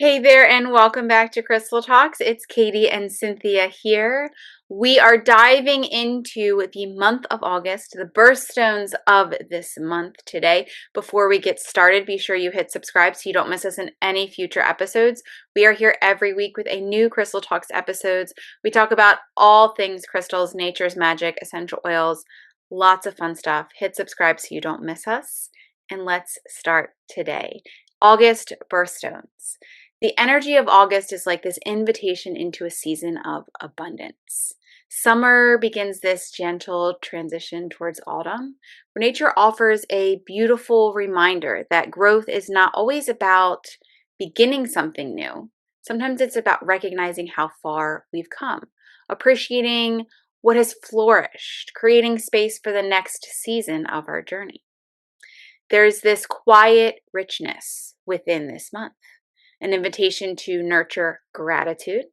Hey there, and welcome back to Crystal Talks. It's Katie and Cynthia here. We are diving into the month of August, the birthstones of this month today. Before we get started, be sure you hit subscribe so you don't miss us in any future episodes. We are here every week with a new Crystal Talks episodes. We talk about all things crystals, nature's magic, essential oils, lots of fun stuff. Hit subscribe so you don't miss us. And let's start today. August birthstones. The energy of August is like this invitation into a season of abundance. Summer begins this gentle transition towards autumn, where nature offers a beautiful reminder that growth is not always about beginning something new. Sometimes it's about recognizing how far we've come, appreciating what has flourished, creating space for the next season of our journey. There's this quiet richness within this month, an invitation to nurture gratitude,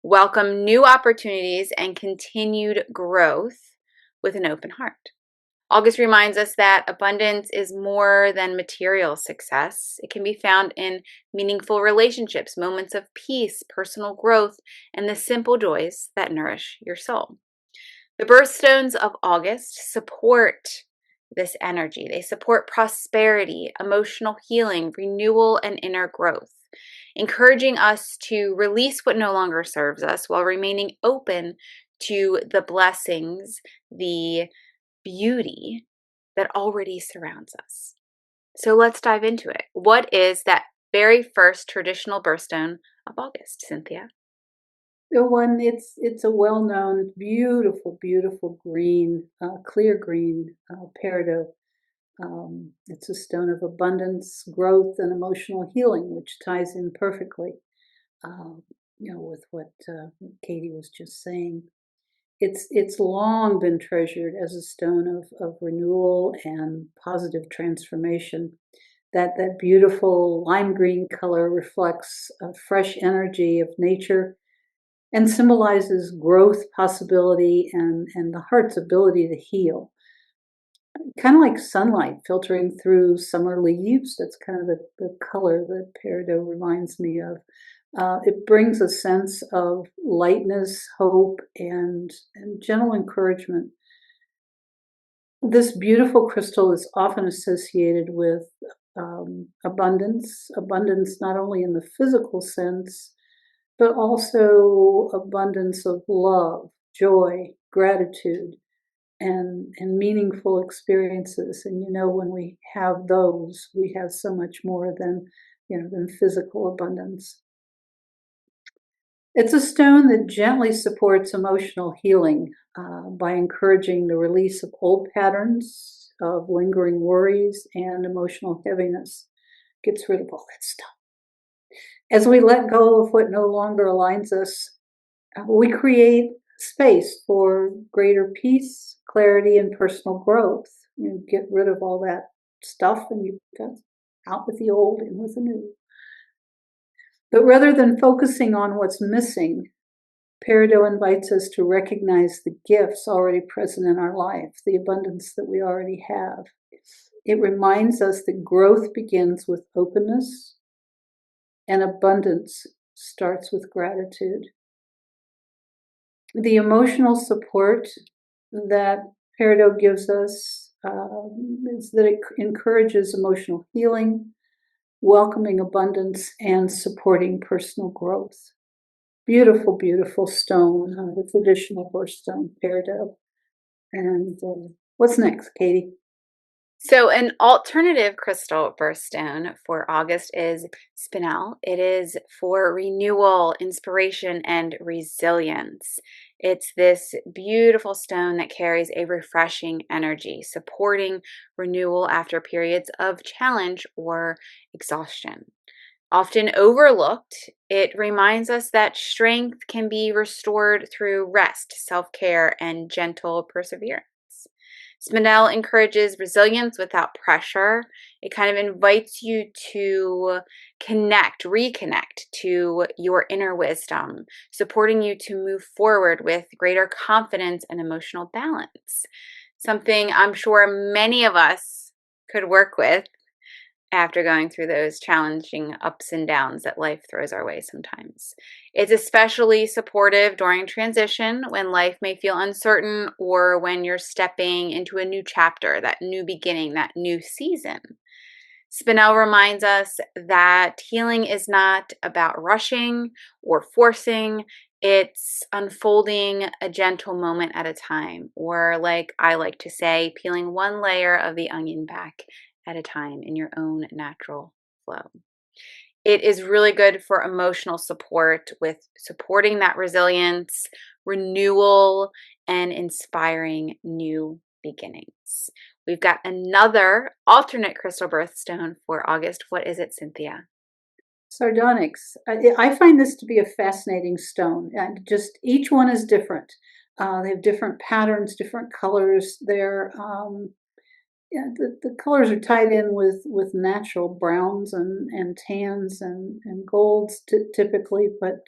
welcome new opportunities, and continued growth with an open heart. August reminds us that abundance is more than material success. It can be found in meaningful relationships, moments of peace, personal growth, and the simple joys that nourish your soul. The birthstones of August support this energy. They support prosperity, emotional healing, renewal, and inner growth, encouraging us to release what no longer serves us while remaining open to the blessings, the beauty that already surrounds us. So let's dive into it. What is that very first traditional birthstone of August, Cynthia? The one, it's a well-known, beautiful green, clear green peridot. It's a stone of abundance, growth, and emotional healing, which ties in perfectly, um, with what Katie was just saying. It's long been treasured as a stone of renewal and positive transformation. That beautiful lime green color reflects a fresh energy of nature and symbolizes growth, possibility, and the heart's ability to heal. Kind of like sunlight filtering through summer leaves. That's kind of the color that peridot reminds me of. It brings a sense of lightness, hope, and gentle encouragement. This beautiful crystal is often associated with abundance not only in the physical sense, but also abundance of love, joy, gratitude, and meaningful experiences. And when we have those, we have so much more than physical abundance. It's a stone that gently supports emotional healing by encouraging the release of old patterns of lingering worries and emotional heaviness. Gets rid of all that stuff. As we let go of what no longer aligns us, we create space for greater peace, clarity, and personal growth. You get rid of all that stuff and you got out with the old and with the new. But rather than focusing on what's missing, Peridot invites us to recognize the gifts already present in our life, the abundance that we already have. It reminds us that growth begins with openness and abundance starts with gratitude. The emotional support that Peridot gives us is that it encourages emotional healing, welcoming abundance, and supporting personal growth. Beautiful stone, the traditional birthstone, Peridot. And what's next, Katie? So, an alternative crystal birthstone for August is Spinel. It is for renewal, inspiration, and resilience. It's this beautiful stone that carries a refreshing energy, supporting renewal after periods of challenge or exhaustion. Often overlooked, it reminds us that strength can be restored through rest, self care, and gentle perseverance. Spinel encourages resilience without pressure. It kind of invites you to reconnect to your inner wisdom, supporting you to move forward with greater confidence and emotional balance. Something I'm sure many of us could work with. after going through those challenging ups and downs that life throws our way sometimes. It's especially supportive during transition when life may feel uncertain or when you're stepping into a new chapter, that new beginning, that new season. Spinel reminds us that healing is not about rushing or forcing. It's unfolding a gentle moment at a time, or like I like to say, peeling one layer of the onion back at a time in your own natural flow. It is really good for emotional support with supporting that resilience, renewal, and inspiring new beginnings. We've got another alternate crystal birthstone for August. What is it, Cynthia? Sardonyx. I find this to be a fascinating stone, and just each one is different. They have different patterns, different colors. Yeah, the colors are tied in with natural browns and tans and golds typically, but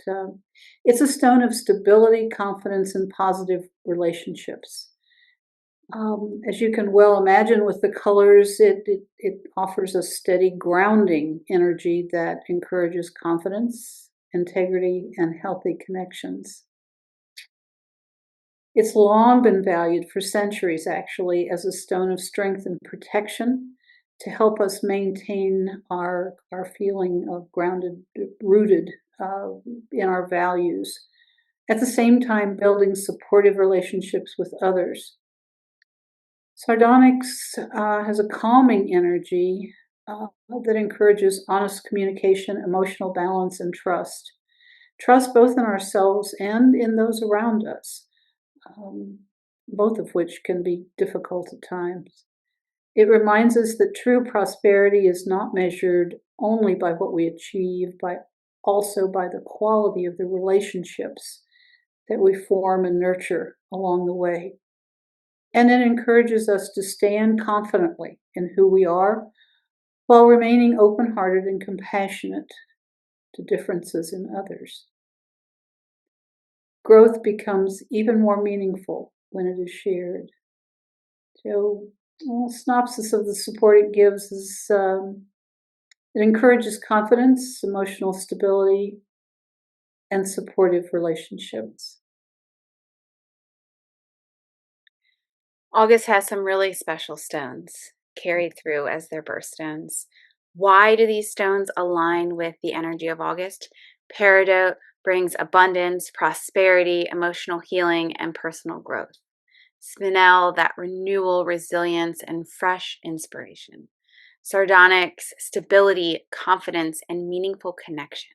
it's a stone of stability, confidence, and positive relationships. As you can well imagine with the colors, it offers a steady grounding energy that encourages confidence, integrity, and healthy connections. It's long been valued for centuries, actually, as a stone of strength and protection to help us maintain our feeling of grounded, rooted in our values. At the same time, building supportive relationships with others. Sardonyx has a calming energy that encourages honest communication, emotional balance, and trust. Trust both in ourselves and in those around us, um, both of which can be difficult at times. It reminds us that true prosperity is not measured only by what we achieve, but also by the quality of the relationships that we form and nurture along the way. And it encourages us to stand confidently in who we are while remaining open hearted and compassionate to differences in others. Growth becomes even more meaningful when it is shared. So, a synopsis of the support it gives is it encourages confidence, emotional stability, and supportive relationships. August has some really special stones carried through as their birthstones. Why do these stones align with the energy of August? Peridot brings abundance, prosperity, emotional healing, and personal growth. Spinel, that renewal, resilience, and fresh inspiration. Sardonyx, stability, confidence, and meaningful connection.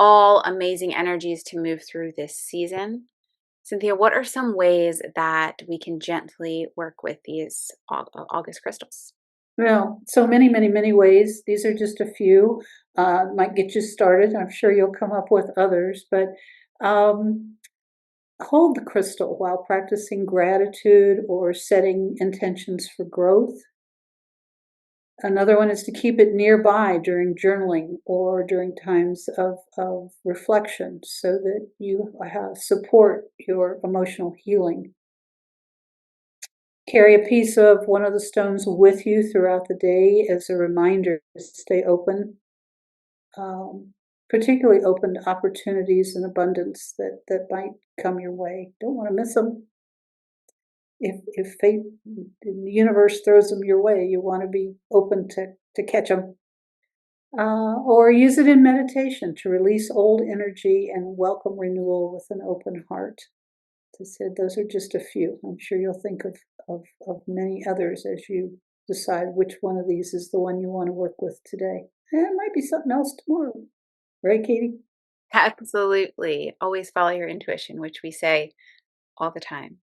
All amazing energies to move through this season. Cynthia, what are some ways that we can gently work with these August crystals? Well, so many, many, many ways. These are just a few. Might get you started. I'm sure you'll come up with others, but um, hold the crystal while practicing gratitude or setting intentions for growth. Another one is to keep it nearby during journaling or during times of reflection so that you support your emotional healing. Carry a piece of one of the stones with you throughout the day as a reminder to stay open, particularly open to opportunities and abundance that might come your way. Don't want to miss them. If fate, the universe throws them your way, you want to be open to catch them. Or use it in meditation to release old energy and welcome renewal with an open heart. As I said, those are just a few. I'm sure you'll think of many others as you decide which one of these is the one you want to work with today. And it might be something else tomorrow. Right, Katie? Absolutely. Always follow your intuition, which we say all the time.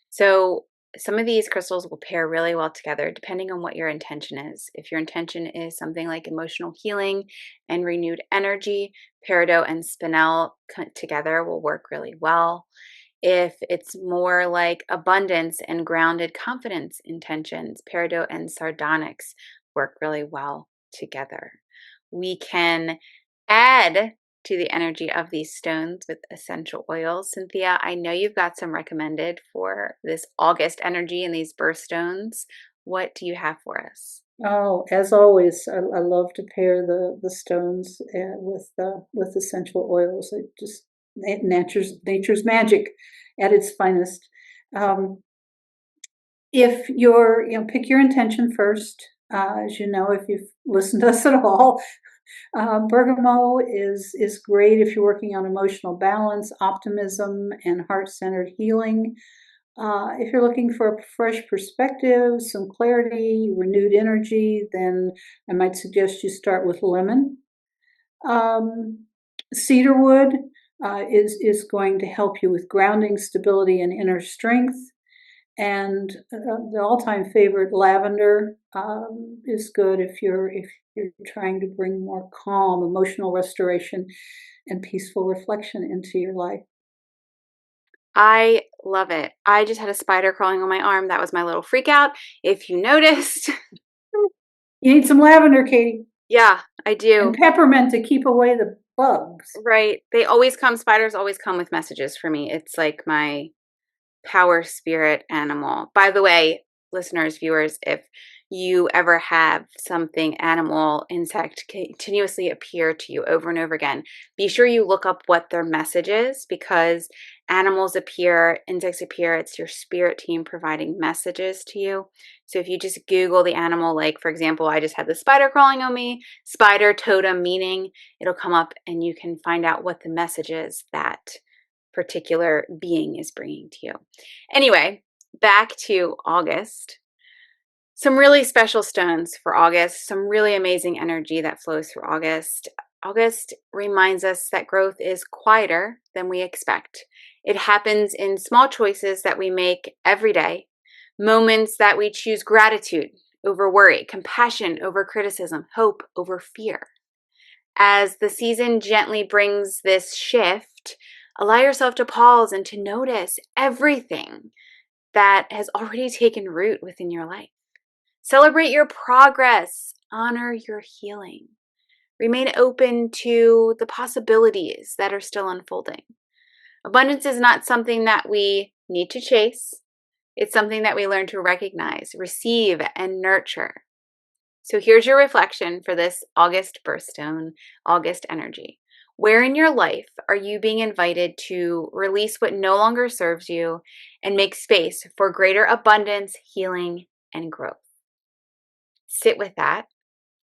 So, some of these crystals will pair really well together depending on what your intention is. If your intention is something like emotional healing and renewed energy, Peridot and Spinel together will work really well. If it's more like abundance and grounded confidence intentions, Peridot and Sardonyx work really well together. We can add to the energy of these stones with essential oils. Cynthia, I know you've got some recommended for this August energy and these birthstones. What do you have for us? Oh, as always, I love to pair the stones with essential oils. It just nature's magic at its finest. Um, if pick your intention first. As you know, if you've listened to us at all, bergamot is great if you're working on emotional balance, optimism, and heart-centered healing. If you're looking for a fresh perspective, some clarity, renewed energy, then I might suggest you start with lemon. Um, Cedarwood is going to help you with grounding, stability, and inner strength. And the all-time favorite, lavender, is good if you're trying to bring more calm, emotional restoration, and peaceful reflection into your life. I love it. I just had a spider crawling on my arm. That was my little freak out. If you noticed, You need some lavender, Katie, yeah, I and do. peppermint to keep away the bugs. Right. They always come, spiders always come with messages for me. It's like my power spirit animal. By the way, listeners, viewers, if you ever have something animal, insect continuously appear to you over and over again, be sure you look up what their message is, because animals appear, insects appear, it's your spirit team providing messages to you. So if you just Google the animal, like for example, I just had the spider crawling on me, spider totem meaning, it'll come up and you can find out what the message is that particular being is bringing to you. Anyway, back to August. Some really special stones for August, some really amazing energy that flows through August. August reminds us that growth is quieter than we expect. It happens in small choices that we make every day, moments that we choose gratitude over worry, compassion over criticism, hope over fear. As the season gently brings this shift, allow yourself to pause and to notice everything that has already taken root within your life. Celebrate your progress, honor your healing. Remain open to the possibilities that are still unfolding. Abundance is not something that we need to chase. It's something that we learn to recognize, receive, and nurture. So here's your reflection for this August birthstone, August energy. Where in your life are you being invited to release what no longer serves you and make space for greater abundance, healing, and growth? Sit with that.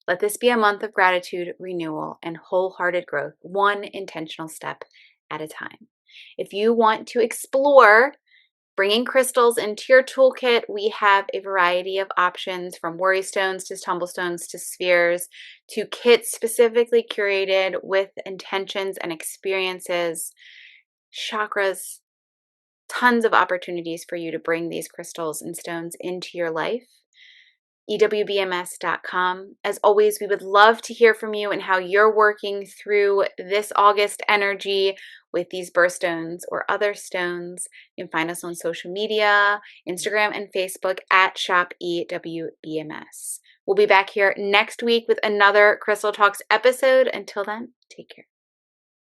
Let this be a month of gratitude, renewal, and wholehearted growth, one intentional step at a time. If you want to explore bringing crystals into your toolkit, we have a variety of options, from worry stones to tumblestones to spheres to kits specifically curated with intentions and experiences, chakras, tons of opportunities for you to bring these crystals and stones into your life. ewbms.com. As always, we would love to hear from you and how you're working through this August energy with these birthstones or other stones. You can find us on social media, Instagram and Facebook at Shop EWBMS. We'll be back here next week with another Crystal Talks episode. Until then, take care.